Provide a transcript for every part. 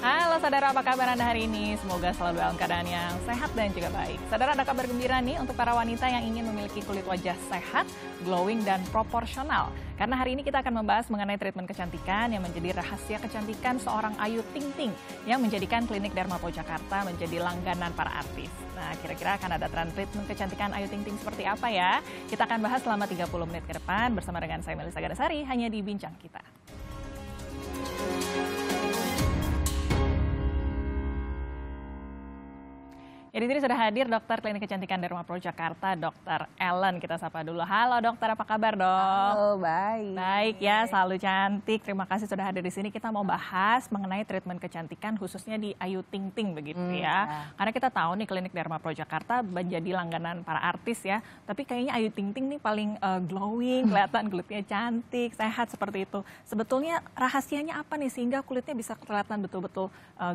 Halo saudara, apa kabar Anda hari ini? Semoga selalu dalam keadaan yang sehat dan juga baik. Saudara, ada kabar gembira nih untuk para wanita yang ingin memiliki kulit wajah sehat, glowing, dan proporsional. Karena hari ini kita akan membahas mengenai treatment kecantikan yang menjadi rahasia kecantikan seorang Ayu Ting Ting yang menjadikan klinik Dermapo Jakarta menjadi langganan para artis. Nah, kira-kira akan ada tren treatment kecantikan Ayu Ting Ting seperti apa ya? Kita akan bahas selama 30 menit ke depan bersama dengan saya Melisa Gadasari, hanya di Bincang Kita. Ya, di sini sudah hadir dokter klinik kecantikan Dermapo Jakarta, Dr. Ellen. Kita sapa dulu. Halo dokter, apa kabar dok? Halo, baik. Baik ya, selalu cantik. Terima kasih sudah hadir di sini. Kita mau bahas mengenai treatment kecantikan khususnya di Ayu Ting Ting begitu ya. Karena kita tahu nih klinik Dermapo Jakarta menjadi langganan para artis ya. Tapi kayaknya Ayu Ting Ting nih paling glowing, kelihatan kulitnya cantik, sehat seperti itu. Sebetulnya rahasianya apa nih sehingga kulitnya bisa kelihatan betul-betul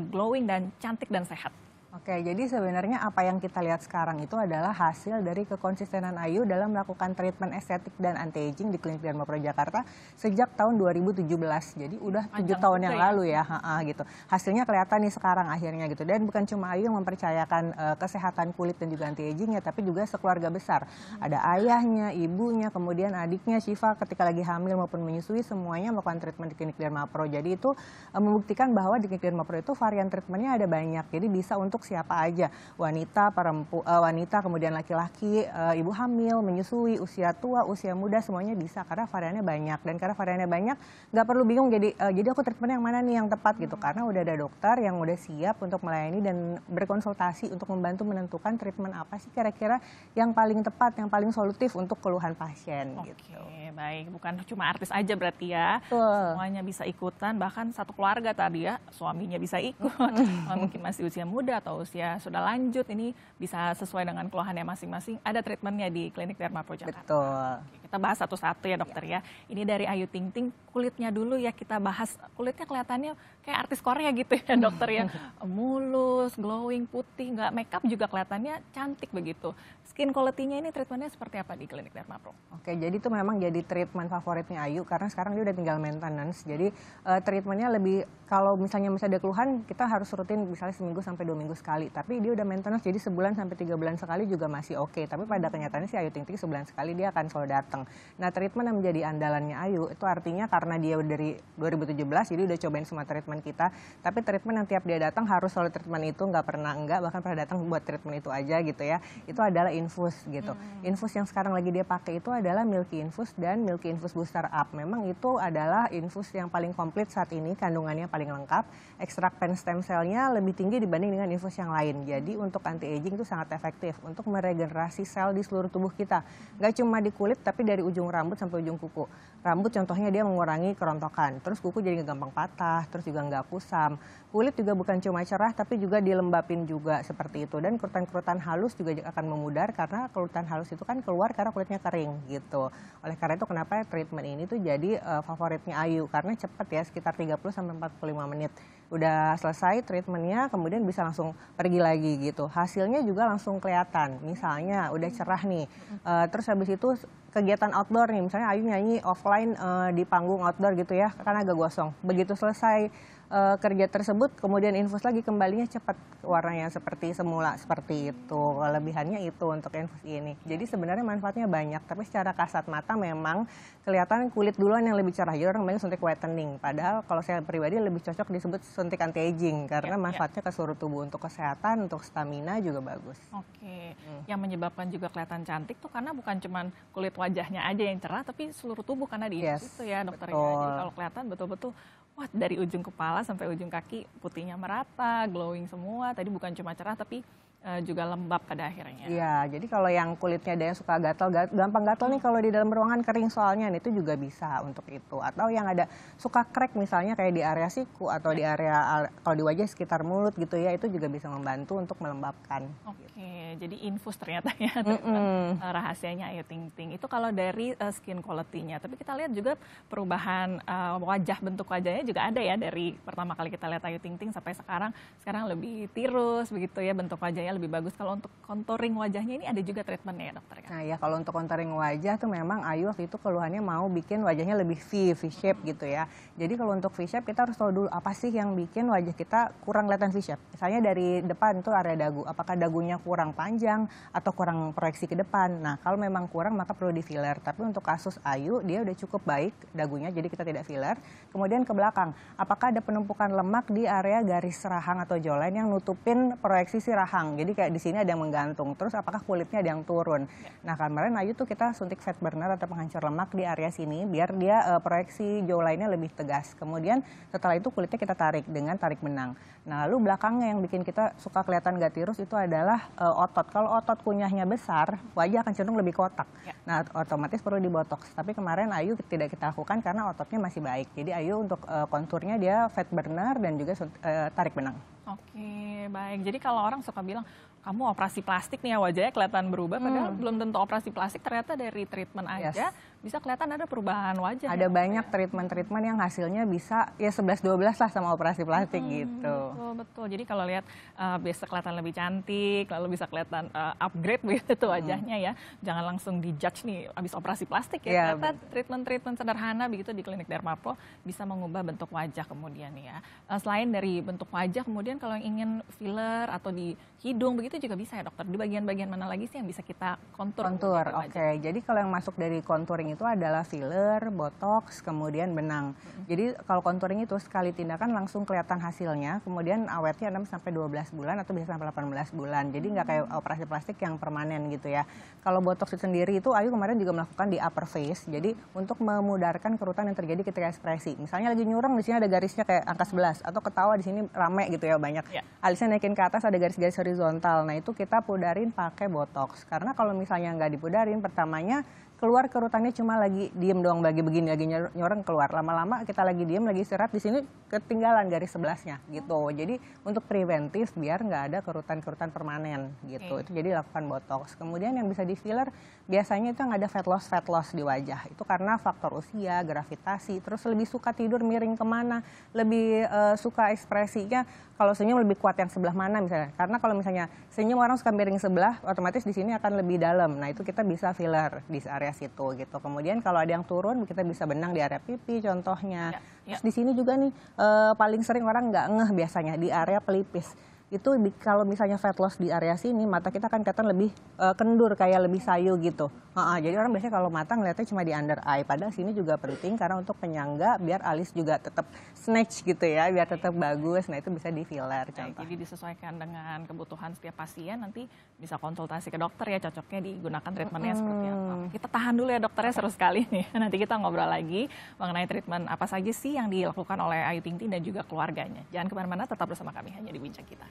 glowing dan cantik dan sehat? Oke, jadi sebenarnya apa yang kita lihat sekarang itu adalah hasil dari kekonsistenan Ayu dalam melakukan treatment estetik dan anti-aging di Klinik Dermapo Jakarta sejak tahun 2017. Jadi udah 7 tahun yang lalu ya, gitu. Hasilnya kelihatan nih sekarang akhirnya gitu. Dan bukan cuma Ayu yang mempercayakan kesehatan kulit dan juga anti-aging ya, tapi juga sekeluarga besar. Ada ayahnya, ibunya, kemudian adiknya Syifa ketika lagi hamil maupun menyusui semuanya melakukan treatment di Klinik Dermapo. Jadi itu membuktikan bahwa di Klinik Dermapo itu varian treatmentnya ada banyak. Jadi bisa untuk siapa aja, wanita, wanita, kemudian laki-laki, ibu hamil, menyusui, usia tua, usia muda, semuanya bisa karena variannya banyak. Dan karena variannya banyak, nggak perlu bingung jadi aku treatment yang mana nih yang tepat gitu, karena udah ada dokter yang udah siap untuk melayani dan berkonsultasi untuk membantu menentukan treatment apa sih kira-kira yang paling tepat, yang paling solutif untuk keluhan pasien. Gitu. Oke, baik, bukan cuma artis aja berarti ya. Betul. Semuanya bisa ikutan, bahkan satu keluarga tadi ya, suaminya bisa ikut, mungkin masih usia muda atau usia sudah lanjut, ini bisa sesuai dengan keluhannya masing-masing. Ada treatmentnya di Klinik Dermapo Jakarta. Betul. Oke, kita bahas satu-satu ya dokter ya. Ini dari Ayu Ting Ting, kulitnya dulu ya kita bahas. Kulitnya kelihatannya kayak artis Korea gitu ya dokter ya. Mulus, glowing, putih, nggak makeup juga kelihatannya cantik begitu. Skin quality-nya ini treatmentnya seperti apa di Klinik Dermapo? Oke, jadi itu memang jadi treatment favoritnya Ayu karena sekarang dia udah tinggal maintenance. Jadi treatmentnya lebih, kalau misalnya masih ada keluhan, kita harus rutin misalnya seminggu sampai 2 minggu sekali. Tapi dia udah maintenance, jadi sebulan sampai 3 bulan sekali juga masih oke. Tapi pada kenyataannya sih Ayu Ting Ting sebulan sekali dia akan selalu datang. Nah, treatment yang menjadi andalannya Ayu itu artinya karena dia dari 2017, jadi udah cobain semua treatment kita. Tapi treatment yang tiap dia datang harus selalu treatment itu, nggak pernah enggak, bahkan pernah datang buat treatment itu aja gitu ya. Itu adalah infus gitu. Infus yang sekarang lagi dia pakai itu adalah Milky Infus dan Milky Infus Booster Up. Memang itu adalah infus yang paling komplit saat ini, kandungannya paling lengkap. Ekstrak pen stem cell-nya lebih tinggi dibanding dengan infus yang lain. Jadi untuk anti-aging itu sangat efektif untuk meregenerasi sel di seluruh tubuh kita. Nggak cuma di kulit, tapi dari ujung rambut sampai ujung kuku. Rambut contohnya dia mengurangi kerontokan, terus kuku jadi nggak gampang patah, terus juga nggak kusam. Kulit juga bukan cuma cerah, tapi juga dilembapin juga seperti itu. Dan kerutan-kerutan halus juga akan memudar karena kerutan halus itu kan keluar karena kulitnya kering gitu. Oleh karena itu kenapa treatment ini tuh jadi favoritnya Ayu, karena cepat ya, sekitar 30-45 menit. Udah selesai treatmentnya, kemudian bisa langsung pergi lagi gitu. Hasilnya juga langsung kelihatan. Misalnya udah cerah nih, terus habis itu kegiatan outdoor nih, misalnya Ayu nyanyi offline di panggung outdoor gitu ya, karena agak gosong. Begitu selesai kerja tersebut, kemudian infus lagi, kembalinya cepat warnanya seperti semula, seperti itu. Kelebihannya itu untuk infus ini. Jadi sebenarnya manfaatnya banyak, tapi secara kasat mata memang kelihatan kulit duluan yang lebih cerah. Jadi orang banyak suntik whitening, padahal kalau saya pribadi lebih cocok disebut suntik anti-aging karena manfaatnya ke seluruh tubuh, untuk kesehatan, untuk stamina juga bagus. Oke, yang menyebabkan juga kelihatan cantik tuh karena bukan cuma kulit wajahnya aja yang cerah, tapi seluruh tubuh karena di itu ya dokter. Jadi kalau kelihatan betul-betul, wah, dari ujung kepala sampai ujung kaki putihnya merata, glowing semua. Tadi bukan cuma cerah tapi juga lembab pada akhirnya. Iya, jadi kalau yang kulitnya ada yang suka gatal, gampang gatal nih kalau di dalam ruangan kering soalnya, itu juga bisa untuk itu. Atau yang ada suka crack misalnya kayak di area siku atau di area kalau di wajah sekitar mulut gitu ya, itu juga bisa membantu untuk melembabkan. Oke, jadi infus ternyata ya rahasianya Ayu Ting Ting. Itu kalau dari skin quality-nya. Tapi kita lihat juga perubahan wajah, bentuk wajahnya juga ada ya dari pertama kali kita lihat Ayu Ting Ting sampai sekarang lebih tirus begitu ya, bentuk wajahnya lebih bagus. Kalau untuk contouring wajahnya ini ada juga treatmentnya ya dokter ya? Nah ya kalau untuk contouring wajah tuh memang Ayu waktu itu keluhannya mau bikin wajahnya lebih V-shape gitu ya. Jadi kalau untuk V-shape kita harus tahu dulu apa sih yang bikin wajah kita kurang kelihatan V-shape. Misalnya dari depan tuh area dagu, apakah dagunya kurang panjang atau kurang proyeksi ke depan. Nah kalau memang kurang maka perlu di filler. Tapi untuk kasus Ayu dia udah cukup baik dagunya jadi kita tidak filler. Kemudian ke belakang, apakah ada penumpukan lemak di area garis rahang atau jawline yang nutupin proyeksi si rahang. Jadi kayak di sini ada yang menggantung. Terus apakah kulitnya ada yang turun. Nah kemarin Ayu tuh kita suntik fat burner atau penghancur lemak di area sini biar dia proyeksi jawline-nya lebih tegas. Kemudian setelah itu kulitnya kita tarik dengan tarik benang. Nah lalu belakangnya yang bikin kita suka kelihatan gak tirus itu adalah otot. Kalau otot kunyahnya besar, wajah akan cenderung lebih kotak. Nah otomatis perlu dibotox. Tapi kemarin Ayu tidak kita lakukan karena ototnya masih baik. Jadi Ayu untuk konturnya dia fat burner dan juga tarik benang. Oke, baik. Jadi kalau orang suka bilang, kamu operasi plastik nih ya wajahnya kelihatan berubah, padahal belum tentu operasi plastik, ternyata dari treatment aja bisa kelihatan ada perubahan wajah. Ada banyak treatment-treatment yang hasilnya bisa ya 11-12 lah sama operasi plastik gitu. Betul. Jadi kalau lihat bisa kelihatan lebih cantik, lalu bisa kelihatan upgrade begitu wajahnya ya. Jangan langsung dijudge nih habis operasi plastik ya. Ternyata treatment-treatment sederhana begitu di klinik Dermapro bisa mengubah bentuk wajah kemudian ya. Selain dari bentuk wajah, kemudian kalau yang ingin filler atau di hidung begitu juga bisa ya dokter. Di bagian-bagian mana lagi sih yang bisa kita kontur? Kontur, oke. Jadi kalau yang masuk dari contouring itu adalah filler, botox, kemudian benang. Jadi kalau contouring itu sekali tindakan langsung kelihatan hasilnya, kemudian awetnya 6-12 bulan atau bisa sampai 18 bulan. Jadi nggak kayak operasi plastik yang permanen gitu ya. Kalau botox itu sendiri itu Ayu kemarin juga melakukan di upper face. Jadi untuk memudarkan kerutan yang terjadi ketika ekspresi. Misalnya lagi nyurang di sini ada garisnya kayak angka 11 atau ketawa di sini rame gitu ya banyak. Alisnya naikin ke atas ada garis-garis horizontal. Nah itu kita pudarin pakai botox. Karena kalau misalnya nggak dipudarin, pertamanya keluar kerutannya cuma lagi diem doang bagi begini lagi nyorong keluar. Lama-lama kita lagi diem lagi istirahat di sini ketinggalan garis 11-nya gitu. Jadi untuk preventif biar nggak ada kerutan-kerutan permanen gitu. Itu jadi lakukan botox. Kemudian yang bisa di filler biasanya itu yang ada fat loss di wajah. Itu karena faktor usia, gravitasi, terus lebih suka tidur miring kemana, lebih suka ekspresinya kalau senyum lebih kuat yang sebelah mana misalnya. Karena kalau misalnya senyum orang suka miring sebelah, otomatis di sini akan lebih dalam. Nah itu kita bisa filler di area situ gitu. Kemudian kalau ada yang turun kita bisa benang di area pipi contohnya. Terus di sini juga nih paling sering orang nggak ngeh biasanya di area pelipis. Itu kalau misalnya fat loss di area sini mata kita akan kelihatan lebih kendur kayak lebih sayu gitu. Jadi orang biasanya kalau mata ngeliatnya cuma di under eye. Padahal sini juga penting karena untuk penyangga biar alis juga tetap snatch gitu ya, biar tetap bagus. Nah itu bisa di filler contoh. Jadi disesuaikan dengan kebutuhan setiap pasien, nanti bisa konsultasi ke dokter ya cocoknya digunakan treatmentnya seperti apa. Kita tahan dulu ya dokternya, seru sekali nih. Nanti kita ngobrol lagi mengenai treatment apa saja sih yang dilakukan oleh Ayu Ting Ting dan juga keluarganya. Jangan kemana-mana, tetap bersama kami hanya di Bincang Kita.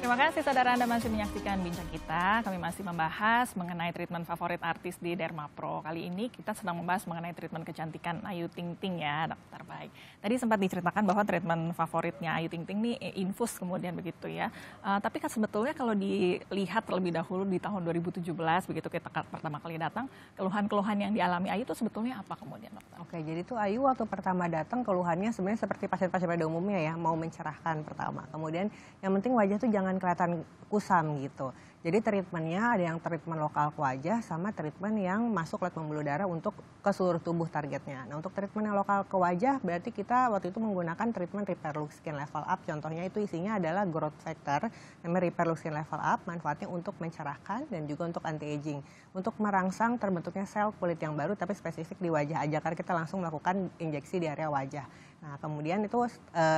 Terima kasih saudara, Anda masih menyaksikan Bincang Kita. Kami masih membahas mengenai treatment favorit artis di Dermapro. Kali ini kita sedang membahas mengenai treatment kecantikan Ayu Ting Ting ya, dokter. Baik. Tadi sempat diceritakan bahwa treatment favoritnya Ayu Ting Ting ini infus kemudian begitu ya. Tapi kan sebetulnya kalau dilihat terlebih dahulu di tahun 2017 begitu kita pertama kali datang, keluhan-keluhan yang dialami Ayu itu sebetulnya apa kemudian, dokter? Oke, jadi tuh Ayu waktu pertama datang keluhannya sebenarnya seperti pasien-pasien pada umumnya ya, mau mencerahkan pertama. Kemudian yang penting wajah tuh jangan kelihatan kusam gitu. Jadi treatmentnya ada yang treatment lokal ke wajah sama treatment yang masuk lewat pembuluh darah untuk ke seluruh tubuh targetnya. Nah untuk treatment yang lokal ke wajah berarti kita waktu itu menggunakan treatment Repair Look Skin Level Up. Contohnya itu isinya adalah growth factor, namanya Repair Look Skin Level Up. Manfaatnya untuk mencerahkan dan juga untuk anti-aging. Untuk merangsang terbentuknya sel kulit yang baru tapi spesifik di wajah aja karena kita langsung melakukan injeksi di area wajah. Nah kemudian itu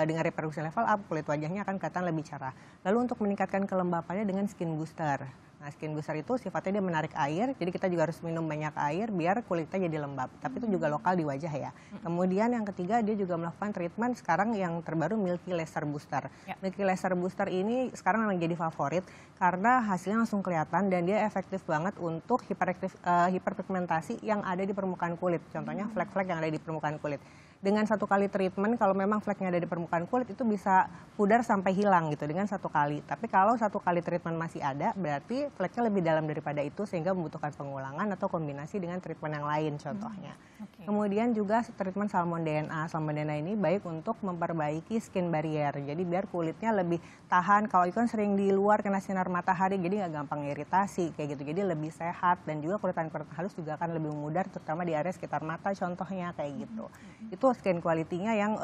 dengan Repair Look Skin Level Up kulit wajahnya akan kelihatan lebih cerah. Lalu untuk meningkatkan kelembapannya dengan skin booster. Nah, skin booster itu sifatnya dia menarik air, jadi kita juga harus minum banyak air biar kulitnya jadi lembab. Tapi itu juga lokal di wajah ya. Kemudian yang ketiga dia juga melakukan treatment sekarang yang terbaru Milky Laser Booster. Milky Laser Booster ini sekarang memang jadi favorit karena hasilnya langsung kelihatan dan dia efektif banget untuk hiperpigmentasi yang ada di permukaan kulit. Contohnya flek-flek yang ada di permukaan kulit. dengan 1 kali treatment kalau memang fleknya ada di permukaan kulit itu bisa pudar sampai hilang gitu dengan 1 kali. Tapi kalau 1 kali treatment masih ada, berarti fleknya lebih dalam daripada itu sehingga membutuhkan pengulangan atau kombinasi dengan treatment yang lain contohnya. Kemudian juga treatment salmon DNA. Salmon DNA ini baik untuk memperbaiki skin barrier. Jadi biar kulitnya lebih tahan. Kalau itu kan sering di luar kena sinar matahari, jadi nggak gampang iritasi kayak gitu. Jadi lebih sehat dan juga kulit halus juga akan lebih memudar, terutama di area sekitar mata contohnya kayak gitu. Itu skin quality-nya yang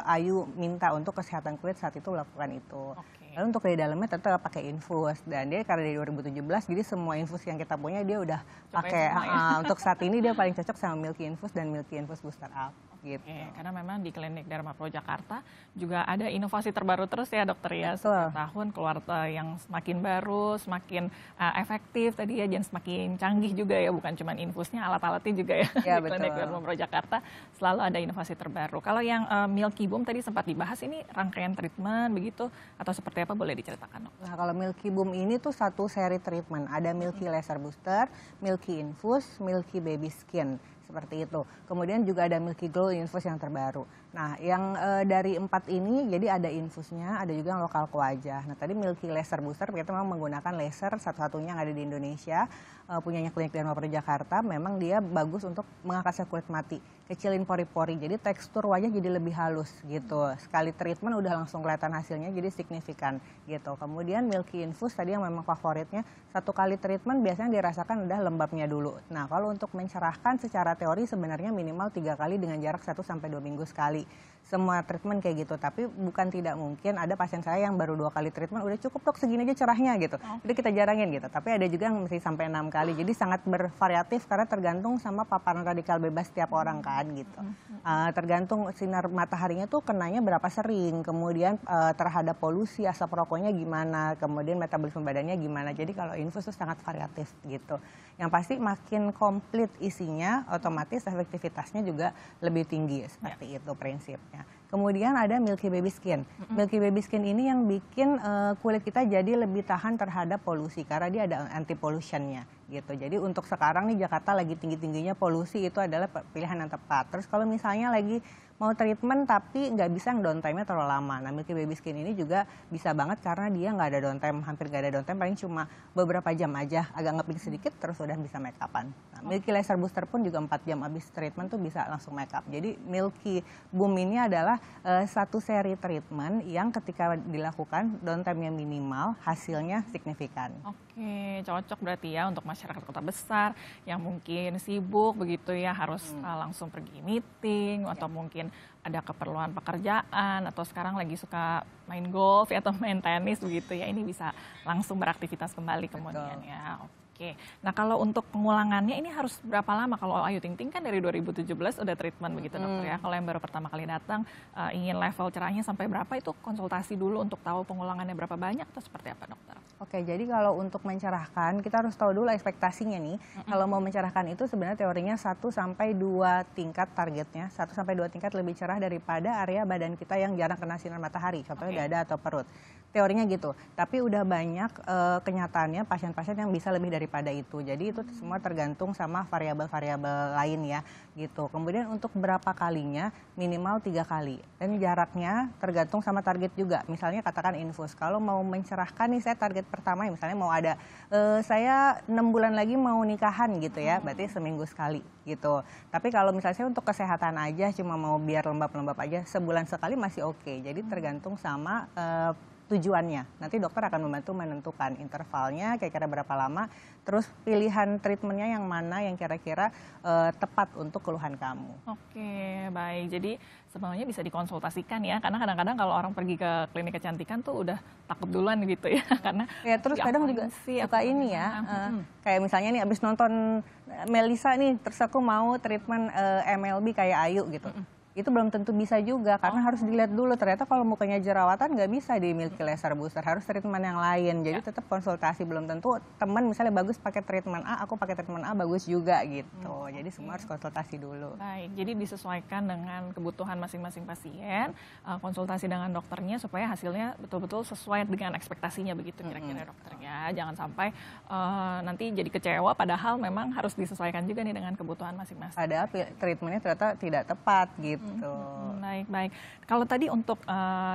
Ayu minta untuk kesehatan kulit saat itu melakukan itu. Lalu untuk dari dalamnya tetap pakai infus dan dia karena dari 2017 jadi semua infus yang kita punya dia udah pakai. Untuk saat ini dia paling cocok sama Milky Infus dan Milky Infus Booster Up. Gitu. Karena memang di klinik Derma Pro Jakarta juga ada inovasi terbaru terus ya dokter ya. Setiap tahun keluar yang semakin baru, semakin efektif tadi ya, dan semakin canggih juga ya, bukan cuma infusnya, alat-alatnya juga ya, di klinik Derma Pro Jakarta selalu ada inovasi terbaru. Kalau yang Milky Boom tadi sempat dibahas, ini rangkaian treatment begitu atau seperti apa, boleh diceritakan dok? Nah kalau Milky Boom ini tuh satu seri treatment, ada Milky Laser Booster, Milky Infus, Milky Baby Skin. Seperti itu. Kemudian juga ada Milky Glow Infus yang terbaru. Nah, yang dari 4 ini, jadi ada infusnya, ada juga yang lokal ke wajah. Nah, tadi Milky Laser Booster, kita memang menggunakan laser satu-satunya yang ada di Indonesia, punyanya klinik Derma Pro Jakarta. Memang dia bagus untuk mengangkat sel kulit mati, kecilin pori-pori, jadi tekstur wajah jadi lebih halus gitu. Sekali treatment udah langsung kelihatan hasilnya, jadi signifikan gitu. Kemudian Milky Infus tadi yang memang favoritnya, 1 kali treatment biasanya dirasakan udah lembabnya dulu. Nah, kalau untuk mencerahkan secara teori sebenarnya minimal 3 kali dengan jarak 1-2 minggu sekali. Semua treatment kayak gitu, tapi bukan tidak mungkin ada pasien saya yang baru 2 kali treatment udah cukup dok segini aja cerahnya gitu. Jadi kita jarangin gitu, tapi ada juga yang mesti sampai 6 kali. Jadi sangat bervariatif karena tergantung sama paparan radikal bebas setiap orang kan gitu. Tergantung sinar mataharinya tuh kenanya berapa sering, kemudian terhadap polusi, asap rokoknya gimana, kemudian metabolisme badannya gimana. Jadi kalau infus tuh sangat variatif gitu. Yang pasti makin komplit isinya, otomatis efektivitasnya juga lebih tinggi, seperti itu prinsipnya. Kemudian ada Milky Baby Skin. Milky Baby Skin ini yang bikin kulit kita jadi lebih tahan terhadap polusi karena dia ada anti pollutionnya gitu. Jadi untuk sekarang nih Jakarta lagi tinggi-tingginya polusi, itu adalah pilihan yang tepat. Terus kalau misalnya lagi mau treatment tapi nggak bisa downtime-nya terlalu lama. Nah Milky Baby Skin ini juga bisa banget karena dia nggak ada downtime, hampir nggak ada downtime, paling cuma beberapa jam aja, agak ngeping sedikit terus udah bisa make up-an. Nah, Milky Laser Booster pun juga 4 jam abis treatment tuh bisa langsung make up. Jadi Milky Boom ini adalah satu seri treatment yang ketika dilakukan downtime-nya minimal, hasilnya signifikan. Oke, cocok berarti ya untuk masyarakat kota besar yang mungkin sibuk begitu ya, harus langsung pergi meeting atau mungkin ada keperluan pekerjaan atau sekarang lagi suka main golf ya, atau main tenis begitu ya, ini bisa langsung beraktivitas kembali kemudian ya. Oke, nah kalau untuk pengulangannya ini harus berapa lama? Kalau Ayu Ting Ting kan dari 2017 udah treatment begitu dokter ya. Kalau yang baru pertama kali datang ingin level cerahnya sampai berapa, itu konsultasi dulu untuk tahu pengulangannya berapa banyak atau seperti apa dokter? Oke, jadi kalau untuk mencerahkan kita harus tahu dulu ekspektasinya nih. Kalau mau mencerahkan itu sebenarnya teorinya 1-2 tingkat targetnya, 1-2 tingkat lebih cerah daripada area badan kita yang jarang kena sinar matahari, contohnya dada atau perut. Teorinya gitu, tapi udah banyak kenyataannya pasien-pasien yang bisa lebih daripada itu. Jadi itu semua tergantung sama variabel-variabel lain ya gitu. Kemudian untuk berapa kalinya, minimal 3 kali. Dan jaraknya tergantung sama target juga. Misalnya katakan infus, kalau mau mencerahkan nih saya target pertama misalnya mau ada, saya 6 bulan lagi mau nikahan gitu ya, berarti seminggu sekali gitu. Tapi kalau misalnya saya untuk kesehatan aja, cuma mau biar lembab-lembab aja, sebulan sekali masih oke. Jadi tergantung sama tujuannya. Nanti dokter akan membantu menentukan intervalnya kira-kira berapa lama, terus pilihan treatmentnya yang mana yang kira-kira tepat untuk keluhan kamu. Oke, baik. Jadi sebenarnya bisa dikonsultasikan ya, karena kadang-kadang kalau orang pergi ke klinik kecantikan tuh udah takut duluan gitu ya, karena ya terus kadang juga suka ini ya, kayak misalnya nih abis nonton Melisa nih, terus aku mau treatment MLB kayak Ayu gitu. Itu belum tentu bisa juga karena harus dilihat dulu, ternyata kalau mukanya jerawatan nggak bisa di Milky Laser Booster, harus treatment yang lain. Jadi tetap konsultasi, belum tentu teman misalnya bagus pakai treatment A, aku pakai treatment A bagus juga gitu. Jadi semua harus konsultasi dulu. Baik, jadi disesuaikan dengan kebutuhan masing-masing pasien, konsultasi dengan dokternya supaya hasilnya betul-betul sesuai dengan ekspektasinya begitu kira-kira dokternya. Jangan sampai nanti jadi kecewa padahal memang harus disesuaikan juga nih dengan kebutuhan masing-masing. Padahal treatmentnya ternyata tidak tepat gitu. Baik, baik. Kalau tadi untuk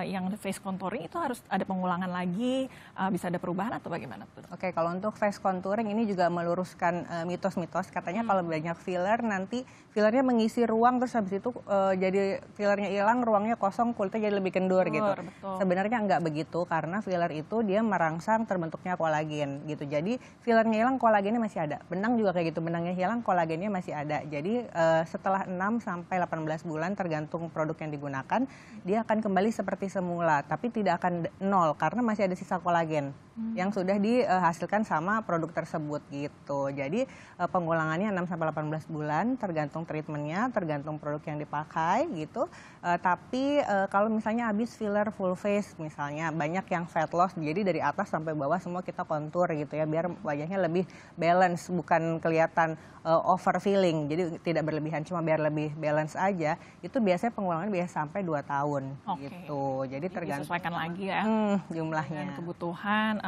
yang face contouring itu harus ada pengulangan lagi, bisa ada perubahan atau bagaimana tuh? Oke, kalau untuk face contouring ini juga meluruskan mitos-mitos. Katanya kalau banyak filler nanti fillernya mengisi ruang, terus habis itu jadi fillernya hilang, ruangnya kosong, kulitnya jadi lebih kendur gitu. Betul. Sebenarnya nggak begitu, karena filler itu dia merangsang terbentuknya kolagen gitu. Jadi fillernya hilang, kolagennya masih ada. Benang juga kayak gitu, benangnya hilang, kolagennya masih ada. Jadi setelah 6 sampai 18 bulan tergantung produk yang digunakan, dia akan kembali seperti semula, tapi tidak akan nol karena masih ada sisa kolagen yang sudah dihasilkan sama produk tersebut gitu. Jadi pengulangannya 6 sampai 18 bulan tergantung treatmentnya, tergantung produk yang dipakai gitu. Tapi kalau misalnya habis filler full face misalnya, banyak yang fat loss, jadi dari atas sampai bawah semua kita kontur gitu ya, biar wajahnya lebih balance, bukan kelihatan over filling, jadi tidak berlebihan, cuma biar lebih balance aja. Itu biasanya pengulangan biasa sampai 2 tahun gitu. Jadi tergantung disesuaikan lagi ya jumlahnya, dengan kebutuhan,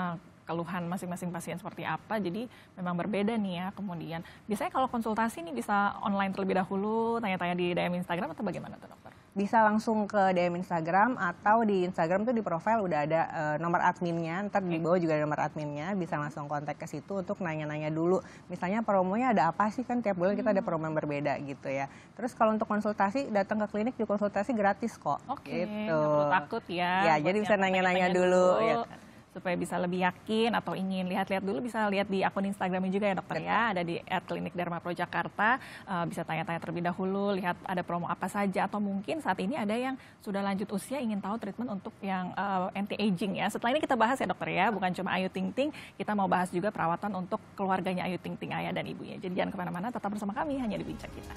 keluhan masing-masing pasien seperti apa, jadi memang berbeda nih ya. Kemudian biasanya kalau konsultasi nih bisa online terlebih dahulu, tanya-tanya di DM Instagram atau bagaimana tuh dokter? bisa langsung ke DM Instagram, atau di Instagram tuh di profile udah ada nomor adminnya, ntar di bawah juga ada nomor adminnya, bisa langsung kontak ke situ untuk nanya-nanya dulu. Misalnya promonya ada apa sih, kan tiap bulan kita ada promo yang berbeda gitu ya. Terus kalau untuk konsultasi, datang ke klinik di konsultasi gratis kok. Oke, gitu. nggak perlu takut ya. Ya, jadi bisa nanya-nanya dulu. Ya. Supaya bisa lebih yakin atau ingin lihat-lihat dulu, bisa lihat di akun Instagramnya juga ya dokter ya, ada di @klinik_derma_pro_jakarta, bisa tanya-tanya terlebih dahulu, lihat ada promo apa saja, atau mungkin saat ini ada yang sudah lanjut usia ingin tahu treatment untuk yang anti aging ya. Setelah ini kita bahas ya dokter ya, bukan cuma Ayu Ting Ting, kita mau bahas juga perawatan untuk keluarganya Ayu Ting Ting, ayah dan ibunya. Jadi jangan kemana-mana, tetap bersama kami hanya di Bincang Kita.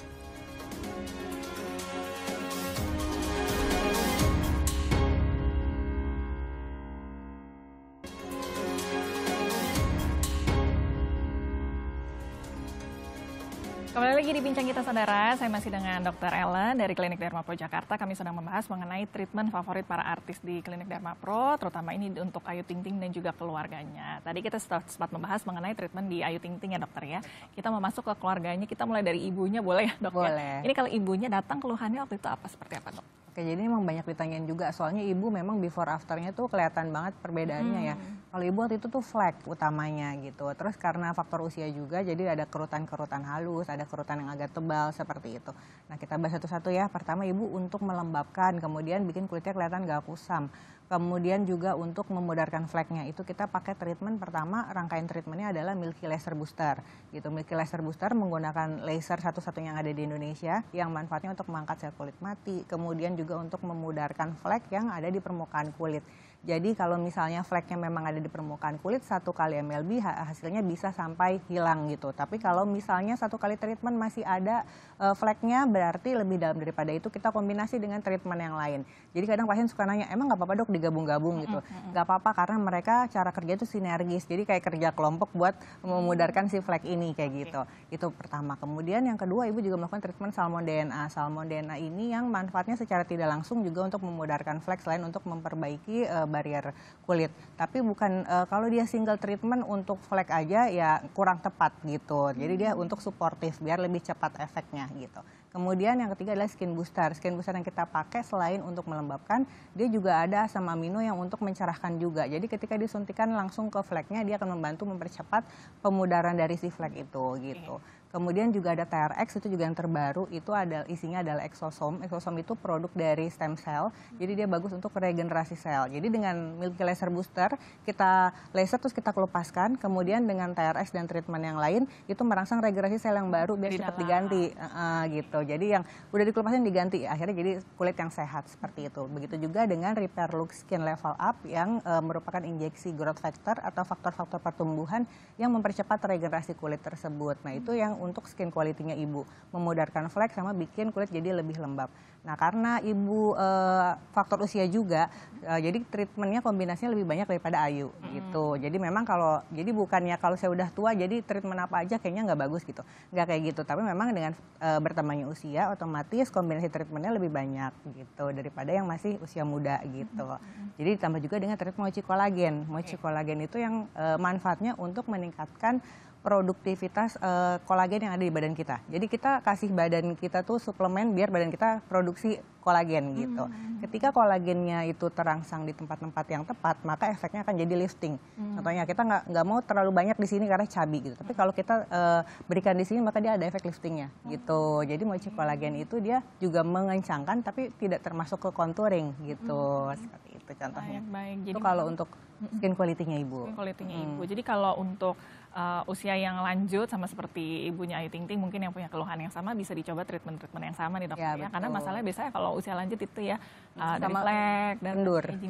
Kembali lagi di Bincang Kita Saudara, saya masih dengan Dr. Ellen dari Klinik Derma Pro Jakarta. Kami sedang membahas mengenai treatment favorit para artis di Klinik Derma Pro, terutama ini untuk Ayu Ting Ting dan juga keluarganya. Tadi kita sempat membahas mengenai treatment di Ayu Ting Ting ya dokter ya. Kita mau masuk ke keluarganya, kita mulai dari ibunya, boleh ya dok? Boleh. Ini kalau ibunya datang keluhannya waktu itu apa, seperti apa dok? Oke, jadi memang banyak ditanyain juga, soalnya ibu memang before afternya tuh kelihatan banget perbedaannya ya. Kalau ibu waktu itu tuh flek utamanya gitu, terus karena faktor usia juga jadi ada kerutan-kerutan halus, ada kerutan yang agak tebal seperti itu. Nah kita bahas satu-satu ya. Pertama, ibu untuk melembabkan, kemudian bikin kulitnya kelihatan gak kusam. Kemudian juga untuk memudarkan fleknya, itu kita pakai treatment pertama, rangkaian treatmentnya adalah Milky Laser Booster gitu. Milky Laser Booster menggunakan laser satu-satunya yang ada di Indonesia, yang manfaatnya untuk mengangkat sel kulit mati, kemudian juga untuk memudarkan flek yang ada di permukaan kulit. Jadi kalau misalnya fleknya memang ada di permukaan kulit, 1 kali mLB hasilnya bisa sampai hilang gitu. Tapi kalau misalnya 1 kali treatment masih ada fleknya, berarti lebih dalam daripada itu, kita kombinasi dengan treatment yang lain. Jadi kadang pasien suka nanya, emang nggak apa-apa dok digabung-gabung gitu? Nggak apa-apa, karena mereka cara kerja itu sinergis. Jadi kayak kerja kelompok buat memudarkan si flek ini kayak gitu. Itu pertama. Kemudian yang kedua, ibu juga melakukan treatment salmon DNA. Salmon DNA ini yang manfaatnya secara tidak langsung juga untuk memudarkan flek, selain untuk memperbaiki barrier kulit. Tapi bukan kalau dia single treatment untuk flek aja ya kurang tepat gitu. Jadi dia untuk suportif biar lebih cepat efeknya gitu. Kemudian yang ketiga adalah skin booster. Skin booster yang kita pakai selain untuk melembabkan, dia juga ada asam amino yang untuk mencerahkan juga. Jadi ketika disuntikan langsung ke fleknya, dia akan membantu mempercepat pemudaran dari si flek itu gitu. Kemudian juga ada TRX, itu juga yang terbaru, itu ada isinya adalah exosom. Exosom itu produk dari stem cell, jadi dia bagus untuk regenerasi sel. Jadi dengan Milky Laser Booster, kita laser terus kita kelepaskan, kemudian dengan TRX dan treatment yang lain, itu merangsang regenerasi sel yang baru biar cepat diganti. Gitu. Jadi yang udah dikelepaskan diganti, akhirnya jadi kulit yang sehat seperti itu. Begitu juga dengan Repair Look Skin Level Up yang merupakan injeksi growth factor atau faktor-faktor pertumbuhan yang mempercepat regenerasi kulit tersebut. Nah itu yang untuk skin quality-nya ibu, memudarkan flek sama bikin kulit jadi lebih lembab. Nah karena ibu faktor usia juga, jadi treatmentnya kombinasinya lebih banyak daripada Ayu gitu. Jadi memang kalau, jadi bukannya kalau saya udah tua jadi treatment apa aja kayaknya nggak bagus gitu, nggak kayak gitu. Tapi memang dengan bertambahnya usia, otomatis kombinasi treatmentnya lebih banyak gitu daripada yang masih usia muda gitu. Jadi ditambah juga dengan treatment mochi kolagen. Mochi kolagen itu yang manfaatnya untuk meningkatkan produktivitas kolagen yang ada di badan kita. Jadi kita kasih badan kita tuh suplemen biar badan kita produksi kolagen gitu. Ketika kolagennya itu terangsang di tempat-tempat yang tepat, maka efeknya akan jadi lifting. Contohnya kita nggak mau terlalu banyak di sini karena cabi gitu. Tapi kalau kita berikan di sini, maka dia ada efek liftingnya gitu. Jadi mochi kolagen itu dia juga mengencangkan, tapi tidak termasuk ke contouring gitu. Seperti itu contohnya. Baik. Itu kalau untuk skin quality-nya ibu. Skin quality-nya ibu. Jadi kalau untuk usia yang lanjut sama seperti ibunya Ayu Ting Ting mungkin yang punya keluhan yang sama bisa dicoba treatment-treatment yang sama nih dokter ya. Karena masalahnya biasanya kalau usia lanjut itu ya dari flek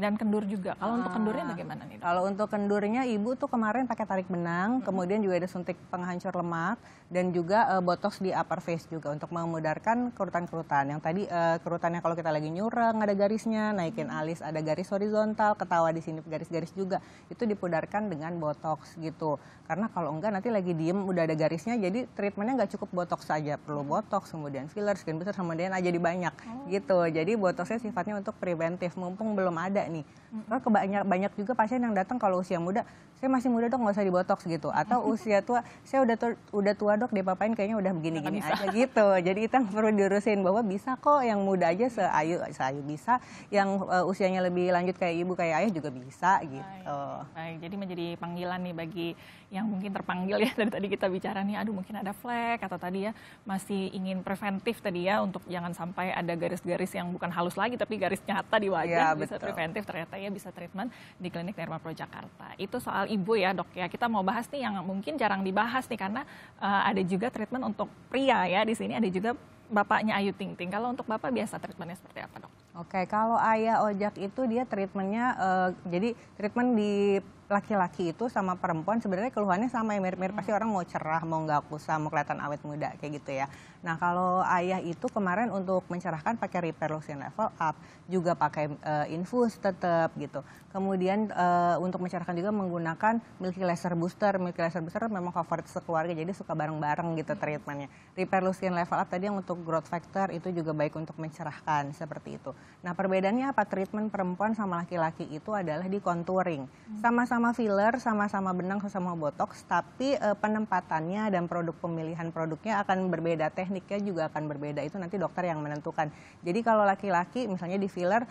dan kendur juga. Kalau untuk kendurnya bagaimana nih dok? Kalau untuk kendurnya ibu tuh kemarin pakai tarik benang, kemudian juga ada suntik penghancur lemak dan juga botox di upper face juga untuk memudarkan kerutan-kerutan. Yang tadi kerutannya kalau kita lagi nyureng ada garisnya, naikin alis ada garis horizontal, ketawa di sini garis-garis juga. Itu dipudarkan dengan botox gitu. Karena kalau enggak nanti lagi diem udah ada garisnya, jadi treatmentnya nggak cukup botox saja, perlu botox, kemudian filler, skin booster, kemudian aja banyak gitu. Jadi botoxnya sifatnya untuk preventif, mumpung belum ada nih. Karena banyak juga pasien yang datang kalau usia muda, saya masih muda dok nggak usah dibotox gitu, atau usia tua, saya udah tua dok dipapain kayaknya udah begini-gini aja gitu. Jadi itu yang perlu diurusin bahwa bisa kok yang muda aja seayu bisa, yang usianya lebih lanjut kayak ibu kayak ayah juga bisa gitu. Baik, jadi menjadi panggilan nih bagi yang mungkin terpanggil ya dari tadi kita bicara nih, aduh mungkin ada flek atau tadi ya masih ingin preventif tadi ya untuk jangan sampai ada garis-garis yang bukan halus lagi tapi garis nyata di wajah, bisa preventif ternyata ya bisa treatment di Klinik Dermapro Jakarta. Itu soal ibu ya dok ya. Kita mau bahas nih yang mungkin jarang dibahas nih karena ada juga treatment untuk pria ya di sini, ada juga bapaknya Ayu Ting Ting. Kalau untuk bapak biasa treatmentnya seperti apa dok? Oke, kalau ayah Ojak itu dia treatmentnya jadi treatment di laki-laki itu sama perempuan sebenarnya keluhannya sama ya, mirip-mirip, pasti orang mau cerah, mau nggak kusam, mau kelihatan awet muda kayak gitu ya. Nah kalau ayah itu kemarin untuk mencerahkan pakai Repair Lotion Level Up, juga pakai infus tetap gitu. Kemudian untuk mencerahkan juga menggunakan Milky Laser Booster. Milky Laser Booster memang favorit sekeluarga, jadi suka bareng-bareng gitu treatmentnya. Repair Lotion Level Up tadi yang untuk growth factor itu juga baik untuk mencerahkan seperti itu. Nah perbedaannya apa? Treatment perempuan sama laki-laki itu adalah di contouring. Sama-sama filler, sama-sama benang, sama-sama botox, tapi penempatannya dan produk pemilihan produknya akan berbeda, tekniknya juga akan berbeda. Itu nanti dokter yang menentukan. Jadi kalau laki-laki misalnya di filler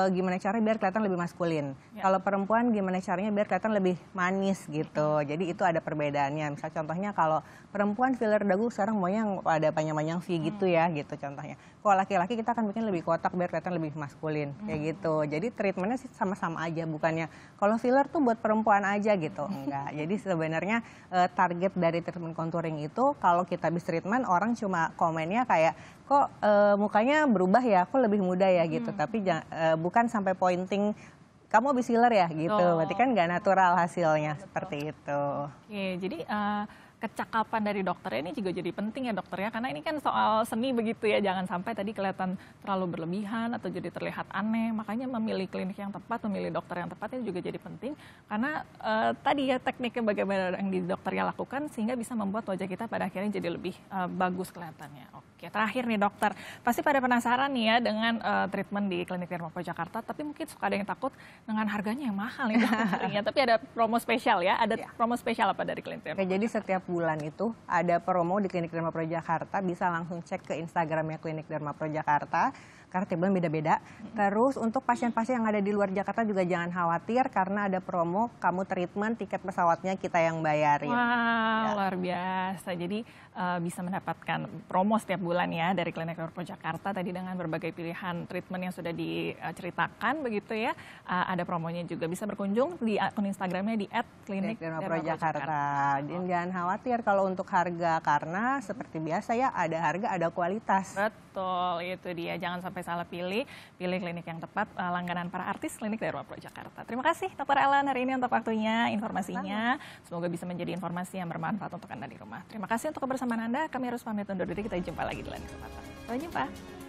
gimana caranya biar kelihatan lebih maskulin. Kalau perempuan gimana caranya biar kelihatan lebih manis gitu. Jadi itu ada perbedaannya. Misal contohnya kalau perempuan filler dagu sekarang maunya yang ada panjang-panjang V gitu ya gitu contohnya. Kalau laki-laki kita akan bikin lebih kotak biar kelihatan lebih maskulin kayak gitu. Jadi treatmentnya sih sama-sama aja, bukannya kalau filler tuh buat perempuan aja gitu, enggak. Jadi sebenarnya target dari treatment contouring itu kalau kita habis treatment orang cuma komennya kayak kok mukanya berubah ya, kok lebih muda ya gitu. Tapi bukan sampai pointing kamu habis filler ya gitu. Berarti kan nggak natural hasilnya seperti itu. Oke, jadi kecakapan dari dokternya ini juga jadi penting ya dokter ya, karena ini kan soal seni begitu ya, jangan sampai tadi kelihatan terlalu berlebihan atau jadi terlihat aneh. Makanya memilih klinik yang tepat, memilih dokter yang tepat itu juga jadi penting, karena tadi ya tekniknya bagaimana yang di dokternya lakukan sehingga bisa membuat wajah kita pada akhirnya jadi lebih bagus kelihatannya. Oke, terakhir nih dokter, pasti pada penasaran nih ya dengan treatment di Klinik Dermapro Jakarta, tapi mungkin suka ada yang takut dengan harganya yang mahal nih dokternya. Tapi ada promo spesial ya, ada promo spesial apa dari Klinik Dermapro? Oke, jadi setiap bulan itu ada promo di Klinik Dermapro Jakarta, bisa langsung cek ke Instagramnya Klinik Dermapro Jakarta. Karena tiap bulan beda-beda. Terus untuk pasien-pasien yang ada di luar Jakarta juga jangan khawatir karena ada promo, kamu treatment tiket pesawatnya kita yang bayarin. Wow, luar biasa. Jadi bisa mendapatkan promo setiap bulan ya dari Klinik Dermapro Jakarta tadi dengan berbagai pilihan treatment yang sudah diceritakan begitu ya. Ada promonya juga, bisa berkunjung di akun Instagramnya di @Klinik Dermapro Jakarta. Dan jangan khawatir kalau untuk harga karena seperti biasa ya ada harga ada kualitas. Betul, itu dia. Jangan sampai salah pilih klinik yang tepat, langganan para artis Klinik Dermapro Jakarta. Terima kasih Dr. Ellen hari ini untuk waktunya, informasinya. Semoga bisa menjadi informasi yang bermanfaat untuk Anda di rumah. Terima kasih untuk kebersamaan Anda. Kami harus pamit undur diri, kita jumpa lagi di lain kesempatan. Sampai jumpa.